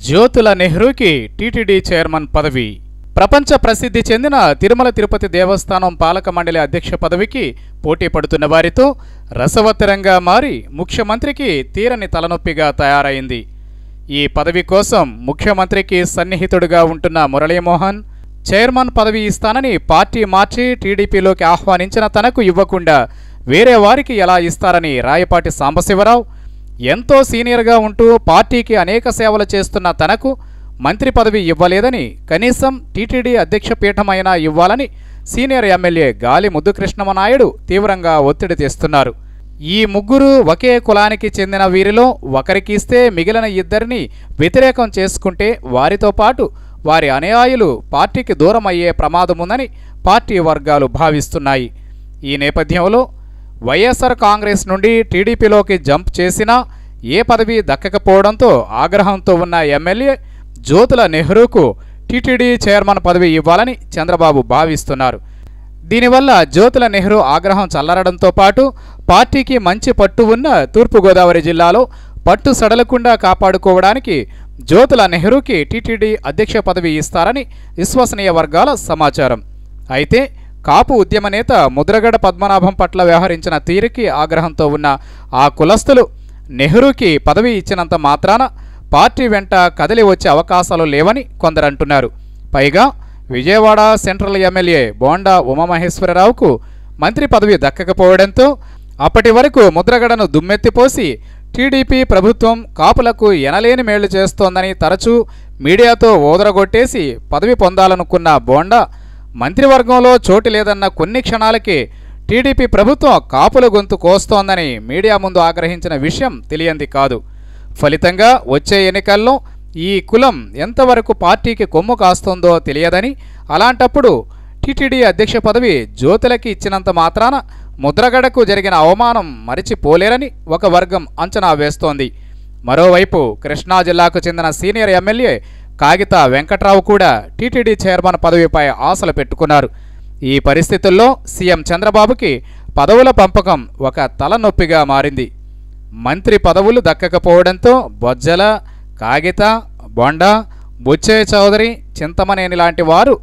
Jyothula నెహ్రూకి TTD chairman పదవి. ప్రపంచ ప్రసిద్ధి చెందిన తిరుమల తిరుపతి దేవస్థానం పాలక మండలి అధ్యక్ష పదవికి పోటీ పడుతున్న వారితో రసవత్తరంగా మారి ముఖ్యమంత్రికి తీరని తలనొప్పిగా తయారైంది. ఈ పదవి కోసం ముఖ్యమంత్రికి సన్నిహితుడుగా ఉంటున్న మురళీమోహన్ చైర్మన్ పదవి ఇస్తానని పార్టీ మార్చి టీడీపీలోకి ఆహ్వానించిన తనకు ఇవ్వకుండా వేరే వారికి ఎలా ఇస్తారని రాయపాటి సాంబశివరావు, ఎంతో సీనియర్గా ఉంటూ పార్టీకి అనేక సేవలు చేస్తున్న తనకు మంత్రి పదవి ఇవ్వలేదని కనీసం టీటీడీ అధ్యక్ష పీఠమైనా ఇవ్వాలని సీనియర్ ఎమ్మెల్యే గాలి ముద్దుకృష్ణమనాయుడు తీవ్రంగా ఒత్తిడి తెస్తున్నారు. ఈ ముగ్గురు ఒకే కులానికి చెందిన వీరిలో ఒకరికి ఇస్తే మిగిలిన ఇద్దరిని వ్యతిరేకం చేసుకుంటే వారితో పాటు వారి అనుయాయులు పార్టీకి దూరం అయ్యే ప్రమాదముందని పార్టీ వర్గాలు భావిస్తున్నాయి. ఈ నేపథ్యంలో వైఎస్ఆర్ కాంగ్రెస్ నుండి టీడీపీలోకి జంప్ చేసినా ఏ పదవి దక్కకపోవడంతో ఆగ్రహంతో ఉన్న ఎమ్మెల్యే జ్యోతుల నెహ్రూకు టీటీడీ చైర్మన్ పదవి ఇవ్వాలని చంద్రబాబు భావిస్తున్నారు. దీనివల్ల జ్యోతుల నెహ్రూ ఆగ్రహం చల్లరడంతో పాటు పార్టీకి మంచి పట్టు ఉన్న తూర్పుగోదావరి జిల్లాలో పట్టు సడలకుండా కాపాడుకోవడానికి జ్యోతుల నెహ్రూకి టీటీడీ అధ్యక్ష పదవి ఇస్తారని విశ్వసనీయ వర్గాల సమాచారం. అయితే కాపు ఉద్యమ నేత ముద్రగడ పద్మనాభం పట్ల వ్యవహరించిన తీరుకి ఆగ్రహంతో ఉన్న ఆ కులస్తులు నెహ్రూకి పదవి ఇచ్చినంత మాత్రాన పార్టీ వెంట కదిలి వచ్చే అవకాశాలు లేవని కొందరంటున్నారు. పైగా విజయవాడ సెంట్రల్ ఎమ్మెల్యే బోండా ఉమామహేశ్వరరావుకు మంత్రి పదవి దక్కకపోవడంతో అప్పటి వరకు ముద్రగడను దుమ్మెత్తిపోసి టీడీపీ ప్రభుత్వం కాపులకు ఎనలేని మేళ్లు చేస్తోందని తరచూ మీడియాతో ఓదరగొట్టేసి పదవి పొందాలనుకున్న బోండా మంత్రివర్గంలో చోటు లేదన్న కొన్ని క్షణాలకే టీడీపీ ప్రభుత్వం కాపుల గొంతు కోస్తోందని మీడియా ముందు ఆగ్రహించిన విషయం తెలియంది కాదు. ఫలితంగా వచ్చే ఎన్నికల్లో ఈ కులం ఎంతవరకు పార్టీకి కొమ్ము కాస్తుందో తెలియదని, అలాంటప్పుడు టీటీడీ అధ్యక్ష పదవి జ్యోతులకి ఇచ్చినంత మాత్రాన ముద్రగడకు జరిగిన అవమానం మరిచిపోలేరని ఒక వర్గం అంచనా వేస్తోంది. మరోవైపు కృష్ణా జిల్లాకు చెందిన సీనియర్ ఎమ్మెల్యే కాగిత వెంకట్రావు కూడా టీటీడీ చైర్మన్ పదవిపై ఆశలు పెట్టుకున్నారు. ఈ పరిస్థితుల్లో సీఎం చంద్రబాబుకి పదవుల పంపకం ఒక తలనొప్పిగా మారింది. మంత్రి పదవులు దక్కకపోవడంతో బొజ్జల, కాగిత, బొండా, బుచ్చయ్య చౌదరి, చింతమనేని లాంటి వారు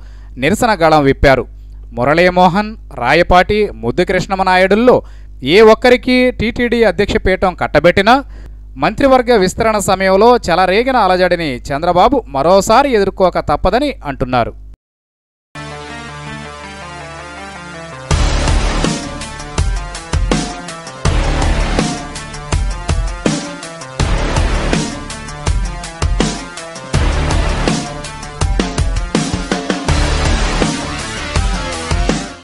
నిరసన గళం విప్పారు. మురళీమోహన్, రాయపాటి, ముద్దుకృష్ణమనాయుడుల్లో ఏ ఒక్కరికి టీటీడీ అధ్యక్ష పీఠం కట్టబెట్టినా మంత్రివర్గ విస్తరణ సమయంలో చెలరేగిన అలజడిని చంద్రబాబు మరోసారి ఎదుర్కోక తప్పదని అంటున్నారు.